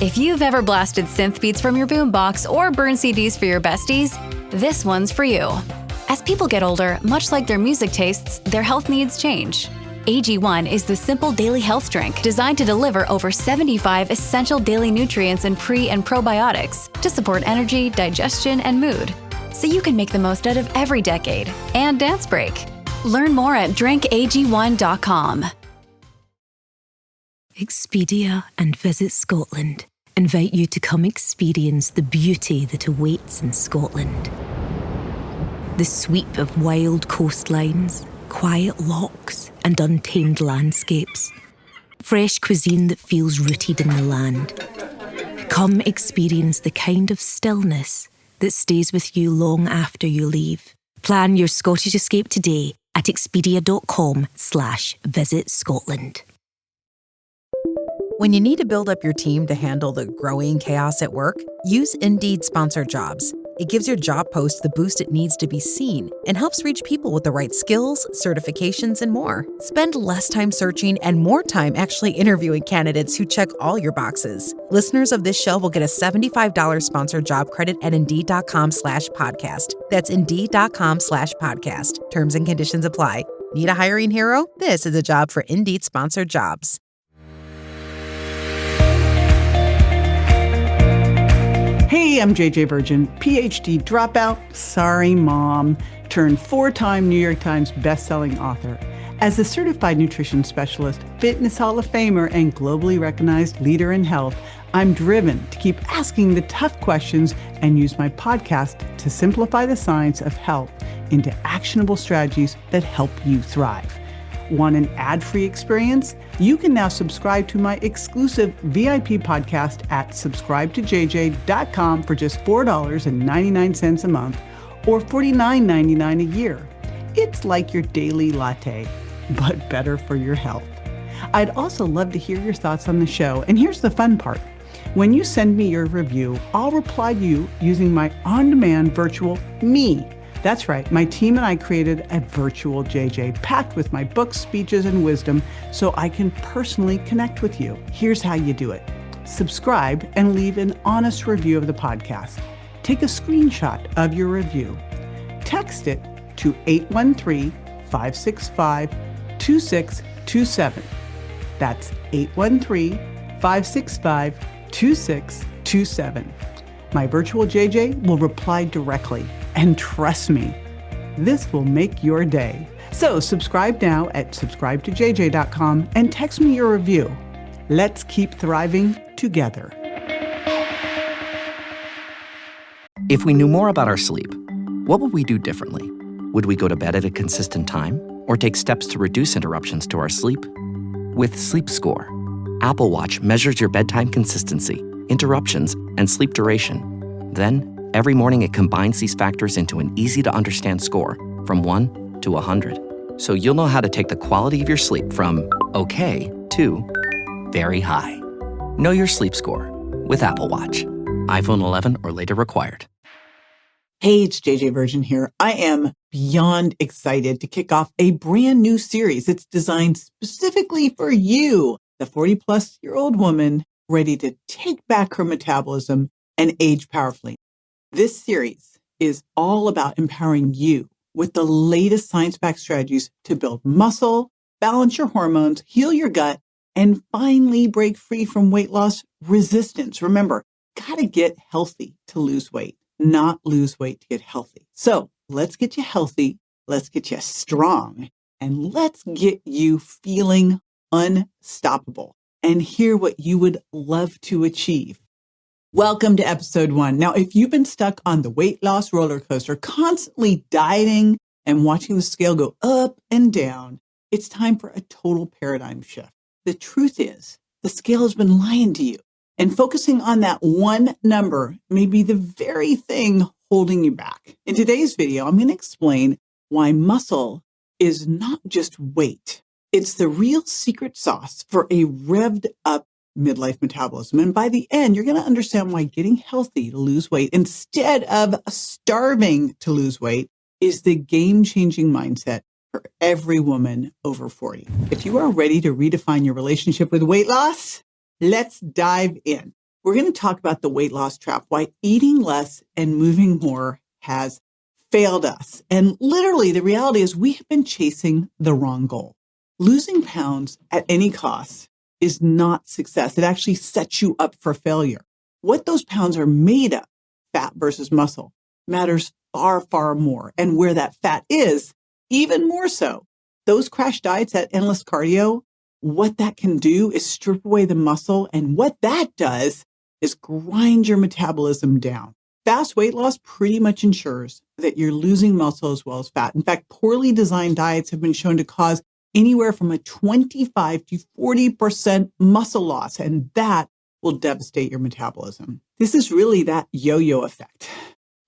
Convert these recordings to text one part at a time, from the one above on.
If you've ever blasted synth beats from your boombox or burned CDs for your besties, this one's for you. As people get older, much like their music tastes, their health needs change. AG1 is the simple daily health drink designed to deliver over 75 essential daily nutrients and pre- and probiotics to support energy, digestion, and mood, so you can make the most out of every decade and dance break. Learn more at drinkag1.com. Expedia and Visit Scotland invite you to come experience the beauty that awaits in Scotland. The sweep of wild coastlines, quiet lochs, and untamed landscapes. Fresh cuisine that feels rooted in the land. Come experience the kind of stillness that stays with you long after you leave. Plan your Scottish escape today at expedia.com/Visit Scotland. When you need to build up your team to handle the growing chaos at work, use Indeed Sponsored Jobs. It gives your job post the boost it needs to be seen and helps reach people with the right skills, certifications, and more. Spend less time searching and more time actually interviewing candidates who check all your boxes. Listeners of this show will get a $75 sponsored job credit at Indeed.com/podcast. That's Indeed.com/podcast. Terms and conditions apply. Need a hiring hero? This is a job for Indeed Sponsored Jobs. Hey, I'm JJ Virgin, PhD dropout, sorry mom, turned 4-time New York Times bestselling author. As a certified nutrition specialist, fitness hall of famer, and globally recognized leader in health, I'm driven to keep asking the tough questions and use my podcast to simplify the science of health into actionable strategies that help you thrive. Want an ad-free experience? You can now subscribe to my exclusive VIP podcast at subscribetojj.com for just $4.99 a month or $49.99 a year. It's like your daily latte, but better for your health. I'd also love to hear your thoughts on the show, and here's the fun part. When you send me your review, I'll reply to you using my on-demand virtual me. That's right, my team and I created a virtual JJ packed with my books, speeches, and wisdom so I can personally connect with you. Here's how you do it. Subscribe and leave an honest review of the podcast. Take a screenshot of your review. Text it to 813-565-2627. That's 813-565-2627. My virtual JJ will reply directly. And trust me, this will make your day. So subscribe now at subscribetojj.com and text me your review. Let's keep thriving together. If we knew more about our sleep, what would we do differently? Would we go to bed at a consistent time or take steps to reduce interruptions to our sleep? With Sleep Score, Apple Watch measures your bedtime consistency, interruptions, and sleep duration. Then, every morning it combines these factors into an easy-to-understand score from 1 to 100. So you'll know how to take the quality of your sleep from okay to very high. Know your sleep score with Apple Watch. iPhone 11 or later required. Hey, it's JJ Virgin here. I am beyond excited to kick off a brand new series. It's designed specifically for you, the 40-plus-year-old woman ready to take back her metabolism and age powerfully. This series is all about empowering you with the latest science-backed strategies to build muscle, balance your hormones, heal your gut, and finally break free from weight loss resistance. Remember, gotta get healthy to lose weight, not lose weight to get healthy. So let's get you healthy, let's get you strong, and let's get you feeling unstoppable and hear what you would love to achieve. Welcome to episode 1. Now, if you've been stuck on the weight loss roller coaster, constantly dieting and watching the scale go up and down, it's time for a total paradigm shift. The truth is, the scale has been lying to you, and focusing on that one number may be the very thing holding you back. In today's video, I'm going to explain why muscle is not just weight. It's the real secret sauce for a revved up midlife metabolism. And by the end, you're going to understand why getting healthy to lose weight instead of starving to lose weight is the game-changing mindset for every woman over 40. If you are ready to redefine your relationship with weight loss, let's dive in. We're going to talk about the weight loss trap, why eating less and moving more has failed us. And literally, the reality is we have been chasing the wrong goal. Losing pounds at any cost is not success. It actually sets you up for failure. What those pounds are made of, fat versus muscle, matters far, far more. And where that fat is, even more so. Those crash diets, that endless cardio, what that can do is strip away the muscle. And what that does is grind your metabolism down. Fast weight loss pretty much ensures that you're losing muscle as well as fat. In fact, poorly designed diets have been shown to cause anywhere from a 25 to 40% muscle loss, and that will devastate your metabolism. This is really that yo-yo effect.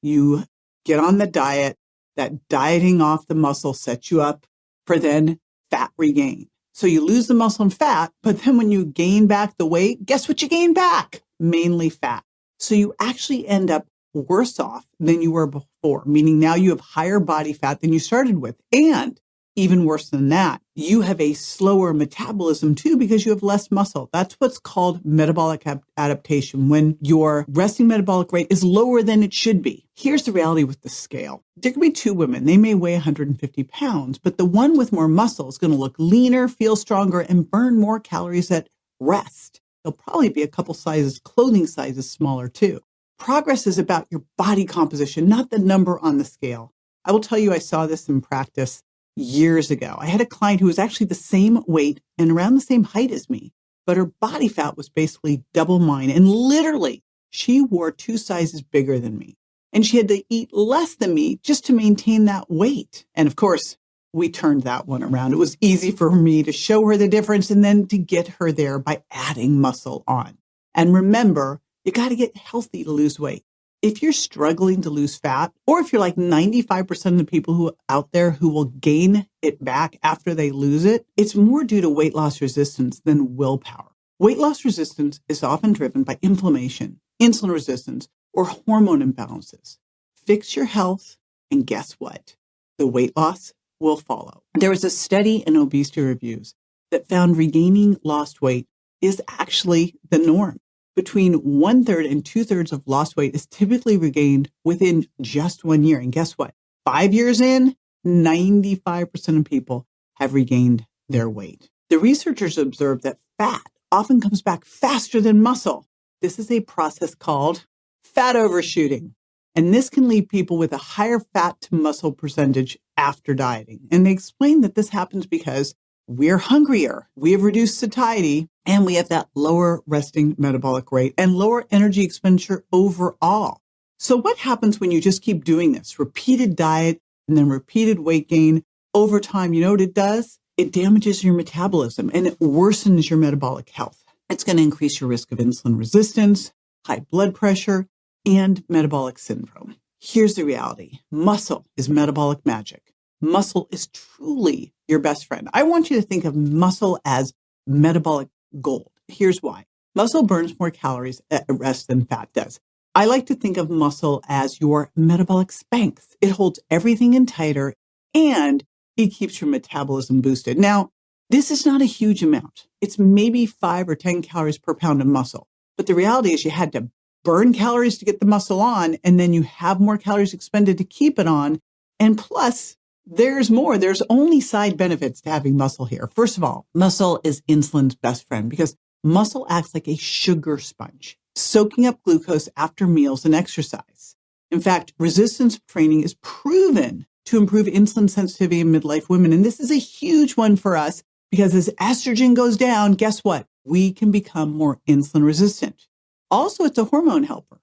You get on the diet, that dieting off the muscle sets you up for then fat regain. So you lose the muscle and fat, but then when you gain back the weight, guess what you gain back? Mainly fat. So you actually end up worse off than you were before, meaning now you have higher body fat than you started with. And even worse than that, you have a slower metabolism too because you have less muscle. That's what's called metabolic adaptation, when your resting metabolic rate is lower than it should be. Here's the reality with the scale. There can be two women. They may weigh 150 pounds, but the one with more muscle is going to look leaner, feel stronger, and burn more calories at rest. They'll probably be a couple sizes, clothing sizes smaller too. Progress is about your body composition, not the number on the scale. I will tell you, I saw this in practice years ago. I had a client who was actually the same weight and around the same height as me, but her body fat was basically double mine. And literally, she wore 2 sizes bigger than me. And she had to eat less than me just to maintain that weight. And of course, we turned that one around. It was easy for me to show her the difference and then to get her there by adding muscle on. And remember, you got to get healthy to lose weight. If you're struggling to lose fat, or if you're like 95% of the people who out there who will gain it back after they lose it, it's more due to weight loss resistance than willpower. Weight loss resistance is often driven by inflammation, insulin resistance, or hormone imbalances. Fix your health, and guess what? The weight loss will follow. There was a study in obesity reviews that found regaining lost weight is actually the norm. Between 1/3 and 2/3 of lost weight is typically regained within just 1 year. And guess what? 5 years in, 95% of people have regained their weight. The researchers observed that fat often comes back faster than muscle. This is a process called fat overshooting. And this can leave people with a higher fat to muscle percentage after dieting. And they explain that this happens because we're hungrier, we have reduced satiety, and we have that lower resting metabolic rate and lower energy expenditure overall. So what happens when you just keep doing this? Repeated diet and then repeated weight gain over time, you know what it does? It damages your metabolism and it worsens your metabolic health. It's going to increase your risk of insulin resistance, high blood pressure, and metabolic syndrome. Here's the reality. Muscle is metabolic magic. Muscle is truly your best friend. I want you to think of muscle as metabolic gold. Here's why. Muscle burns more calories at rest than fat does. I like to think of muscle as your metabolic Spanx. It holds everything in tighter and it keeps your metabolism boosted. Now, this is not a huge amount. It's maybe 5 or 10 calories per pound of muscle. But the reality is you had to burn calories to get the muscle on, and then you have more calories expended to keep it on. And plus, there's more. There's only side benefits to having muscle here. First of all, muscle is insulin's best friend because muscle acts like a sugar sponge, soaking up glucose after meals and exercise. In fact, resistance training is proven to improve insulin sensitivity in midlife women. And this is a huge one for us because as estrogen goes down, guess what? We can become more insulin resistant. Also, it's a hormone helper.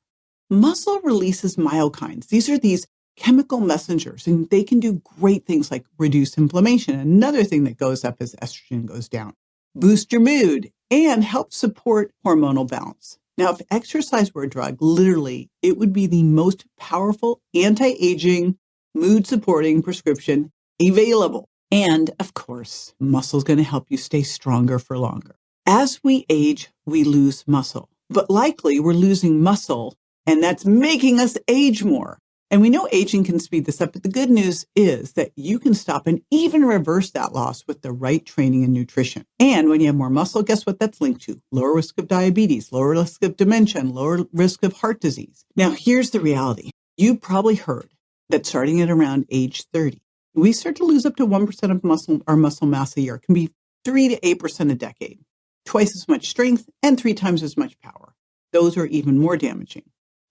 Muscle releases myokines. These are these chemical messengers, and they can do great things like reduce inflammation. Another thing that goes up as estrogen goes down, boost your mood, and help support hormonal balance. Now, if exercise were a drug, literally, it would be the most powerful anti-aging, mood-supporting prescription available. And of course, muscle is going to help you stay stronger for longer. As we age, we lose muscle, but likely we're losing muscle, and that's making us age more. And we know aging can speed this up, but the good news is that you can stop and even reverse that loss with the right training and nutrition. And when you have more muscle, guess what that's linked to? Lower risk of diabetes, lower risk of dementia, and lower risk of heart disease. Now, here's the reality. You probably heard that starting at around age 30, we start to lose up to 1% of our muscle mass a year. It can be 3 to 8% a decade, twice as much strength and 3 times as much power. Those are even more damaging.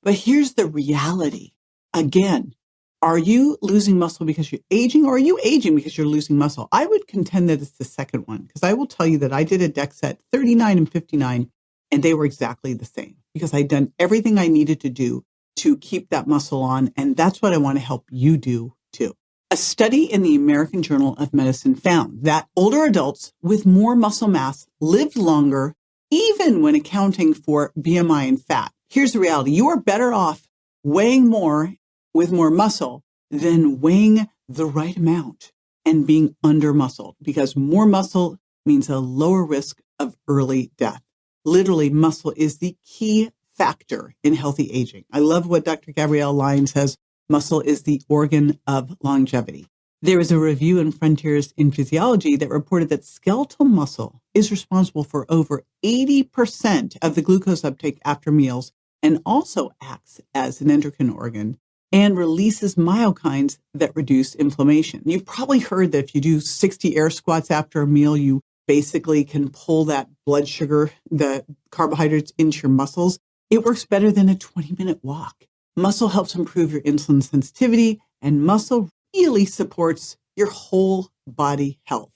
But here's the reality. Again, are you losing muscle because you're aging, or are you aging because you're losing muscle? I would contend that it's the second one, because I will tell you that I did a DEXA at 39 and 59, and they were exactly the same, because I'd done everything I needed to do to keep that muscle on, and that's what I want to help you do too. A study in the American Journal of Medicine found that older adults with more muscle mass lived longer, even when accounting for BMI and fat. Here's the reality. You are better off weighing more with more muscle than weighing the right amount and being under muscled, because more muscle means a lower risk of early death. Literally, muscle is the key factor in healthy aging. I love what Dr. Gabrielle Lyon says, muscle is the organ of longevity. There was a review in Frontiers in Physiology that reported that skeletal muscle is responsible for over 80% of the glucose uptake after meals, and also acts as an endocrine organ and releases myokines that reduce inflammation. You've probably heard that if you do 60 air squats after a meal, you basically can pull that blood sugar, the carbohydrates, into your muscles. It works better than a 20-minute walk. Muscle helps improve your insulin sensitivity, and muscle really supports your whole body health.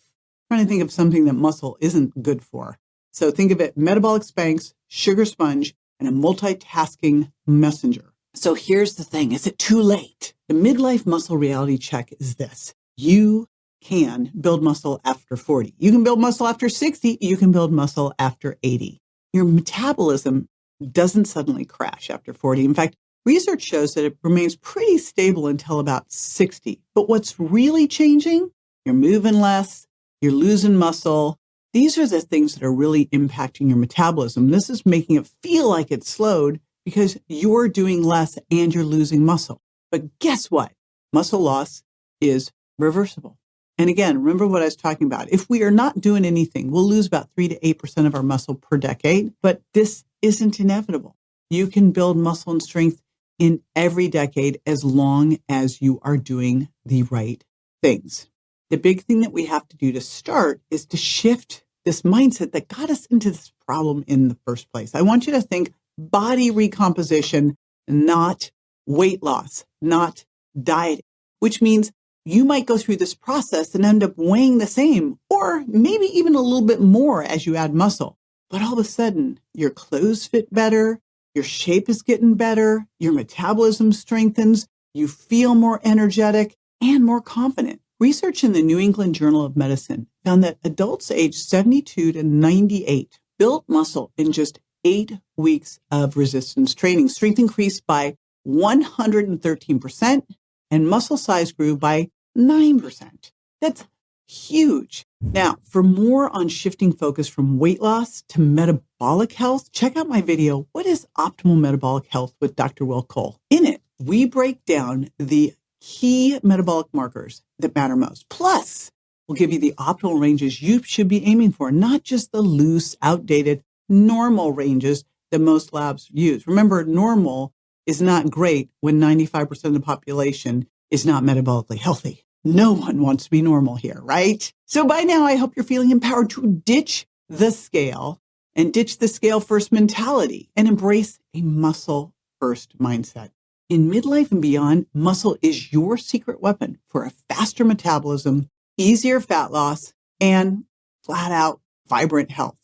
I'm trying to think of something that muscle isn't good for. So think of it, metabolic spanx, sugar sponge, and a multitasking messenger. So here's the thing. Is it too late? The midlife muscle reality check is this. You can build muscle after 40. You can build muscle after 60. You can build muscle after 80. Your metabolism doesn't suddenly crash after 40. In fact, research shows that it remains pretty stable until about 60. But what's really changing? You're moving less. You're losing muscle. These are the things that are really impacting your metabolism. This is making it feel like it's slowed because you're doing less and you're losing muscle. But guess what? Muscle loss is reversible. And again, remember what I was talking about. If we are not doing anything, we'll lose about 3 to 8% of our muscle per decade. But this isn't inevitable. You can build muscle and strength in every decade as long as you are doing the right things. The big thing that we have to do to start is to shift this mindset that got us into this problem in the first place. I want you to think body recomposition, not weight loss, not diet, which means you might go through this process and end up weighing the same, or maybe even a little bit more as you add muscle. But all of a sudden, your clothes fit better, your shape is getting better, your metabolism strengthens, you feel more energetic and more confident. Research in the New England Journal of Medicine found that adults aged 72 to 98 built muscle in just 8 weeks of resistance training. Strength increased by 113%, and muscle size grew by 9%. That's huge. Now, for more on shifting focus from weight loss to metabolic health, check out my video, What is Optimal Metabolic Health with Dr. Will Cole. In it, we break down the key metabolic markers that matter most. Plus, we'll give you the optimal ranges you should be aiming for, not just the loose, outdated, normal ranges that most labs use. Remember, normal is not great when 95% of the population is not metabolically healthy. No one wants to be normal here, right? So by now, I hope you're feeling empowered to ditch the scale and ditch the scale first mentality and embrace a muscle first mindset. In midlife and beyond, muscle is your secret weapon for a faster metabolism, easier fat loss, and flat out vibrant health.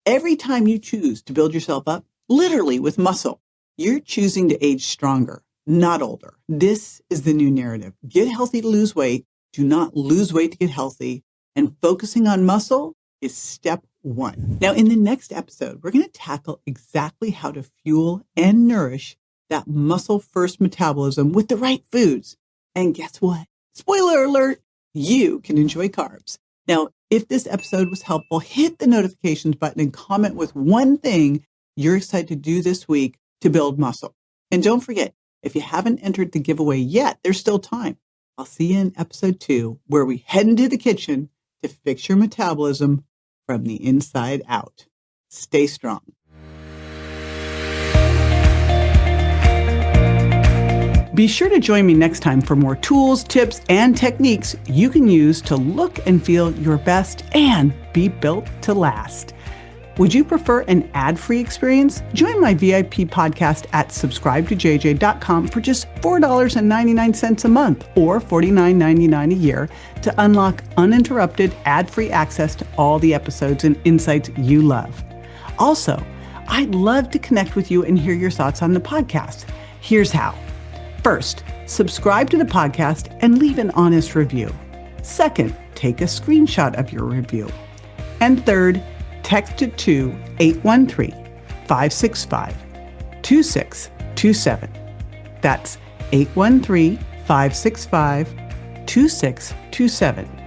Every time you choose to build yourself up, literally with muscle, you're choosing to age stronger, not older. This is the new narrative. Get healthy to lose weight. Do not lose weight to get healthy. And focusing on muscle is step one. Now, in the next episode, we're going to tackle exactly how to fuel and nourish that muscle first metabolism with the right foods. And guess what? Spoiler alert, you can enjoy carbs. Now, if this episode was helpful, hit the notifications button and comment with one thing you're excited to do this week to build muscle. And don't forget, If you haven't entered the giveaway yet, there's still time. I'll see you in episode 2, where we head into the kitchen to fix your metabolism from the inside out. Stay strong. Be sure to join me next time for more tools, tips, and techniques you can use to look and feel your best and be built to last. Would you prefer an ad-free experience? Join my VIP podcast at subscribetojj.com for just $4.99 a month or $49.99 a year to unlock uninterrupted ad-free access to all the episodes and insights you love. Also, I'd love to connect with you and hear your thoughts on the podcast. Here's how. First, subscribe to the podcast and leave an honest review. Second, take a screenshot of your review. And third, text it to 813-565-2627. That's 813-565-2627.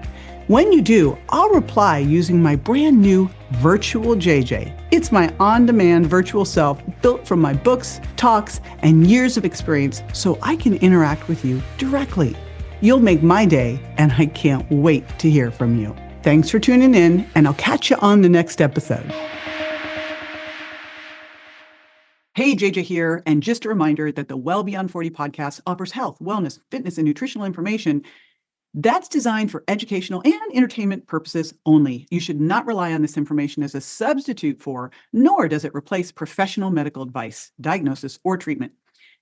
When you do, I'll reply using my brand new Virtual JJ. It's my on-demand virtual self built from my books, talks, and years of experience so I can interact with you directly. You'll make my day, and I can't wait to hear from you. Thanks for tuning in, and I'll catch you on the next episode. Hey, JJ here, and just a reminder that the Well Beyond 40 podcast offers health, wellness, fitness, and nutritional information that's designed for educational and entertainment purposes only. You should not rely on this information as a substitute for, nor does it replace professional medical advice, diagnosis, or treatment.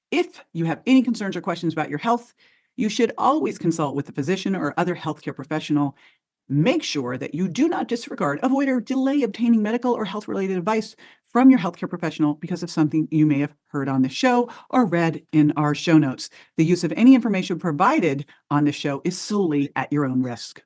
If you have any concerns or questions about your health, you should always consult with a physician or other healthcare professional. Make sure that you do not disregard, avoid, or delay obtaining medical or health-related advice from your healthcare professional because of something you may have heard on the show or read in our show notes. The use of any information provided on the show is solely at your own risk.